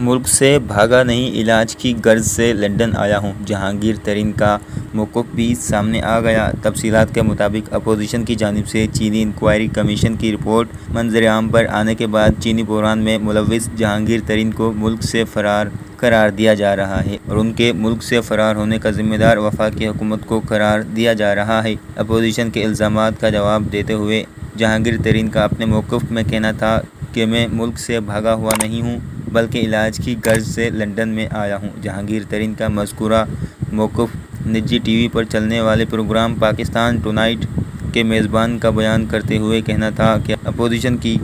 ملک سے بھاگا نہیں، علاج کی غرض سے لندن آیا ہوں۔ جہانگیر ترین کا موقف بھی سامنے آ گیا۔ تفصیلات کے مطابق اپوزیشن کی جانب سے چینی انکوائری کمیشن کی رپورٹ منظر عام پر آنے کے بعد چینی بحران میں ملوث جہانگیر ترین کو ملک سے فرار قرار دیا جا رہا ہے اور ان کے ملک سے فرار ہونے کا ذمہ دار وفاقی حکومت کو قرار دیا جا رہا ہے۔ اپوزیشن کے الزامات کا جواب دیتے ہوئے جہانگیر ترین کا اپنے موقف میں کہنا تھا کہ میں ملک سے بھاگا ہوا نہیں ہوں بلکہ علاج کی غرض سے لندن میں آیا ہوں۔ جہانگیر ترین کا مذکورہ موقف نجی ٹی وی پر چلنے والے پروگرام پاکستان ٹونائٹ کے میزبان کا بیان کرتے ہوئے کہنا تھا کہ اپوزیشن کی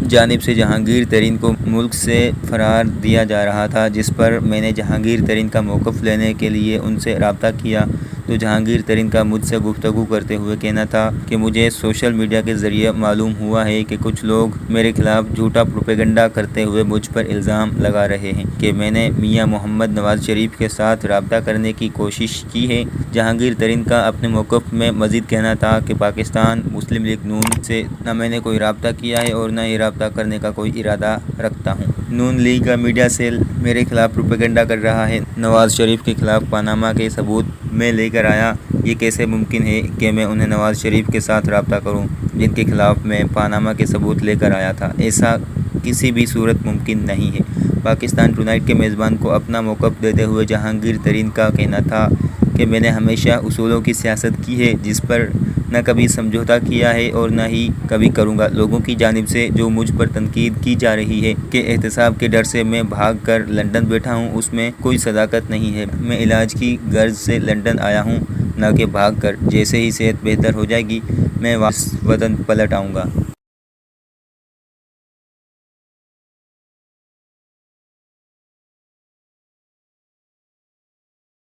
جانب سے جہانگیر ترین کو ملک سے فرار دیا جا رہا تھا، جس پر میں نے جہانگیر ترین کا موقف لینے کے لیے ان سے رابطہ کیا تو جہانگیر ترین کا مجھ سے گفتگو کرتے ہوئے کہنا تھا کہ مجھے سوشل میڈیا کے ذریعے معلوم ہوا ہے کہ کچھ لوگ میرے خلاف جھوٹا پروپیگنڈا کرتے ہوئے مجھ پر الزام لگا رہے ہیں کہ میں نے میاں محمد نواز شریف کے ساتھ رابطہ کرنے کی کوشش کی ہے۔ جہانگیر ترین کا اپنے موقف میں مزید کہنا تھا کہ پاکستان مسلم لیگ نون سے نہ میں نے کوئی رابطہ کیا ہے اور نہ ہی رابطہ کرنے کا کوئی ارادہ رکھتا ہوں۔ نون لیگ کا میڈیا سیل میرے خلاف پروپیگنڈا کر رہا ہے۔ نواز شریف کے خلاف پاناما کے ثبوت میں لے کر آیا۔ یہ کیسے ممکن ہے کہ میں انہیں نواز شریف کے ساتھ رابطہ کروں جن کے خلاف میں پاناما کے ثبوت لے کر آیا تھا؟ ایسا کسی بھی صورت ممکن نہیں ہے۔ پاکستان ٹونائٹ کے میزبان کو اپنا موقف دیتے ہوئے جہانگیر ترین کا کہنا تھا کہ میں نے ہمیشہ اصولوں کی سیاست کی ہے جس پر نہ کبھی سمجھوتہ کیا ہے اور نہ ہی کبھی کروں گا۔ لوگوں کی جانب سے جو مجھ پر تنقید کی جا رہی ہے کہ احتساب کے ڈر سے میں بھاگ کر لندن بیٹھا ہوں، اس میں کوئی صداقت نہیں ہے۔ میں علاج کی غرض سے لندن آیا ہوں، نہ کہ بھاگ کر۔ جیسے ہی صحت بہتر ہو جائے گی میں واپس وطن پلٹ آؤں گا۔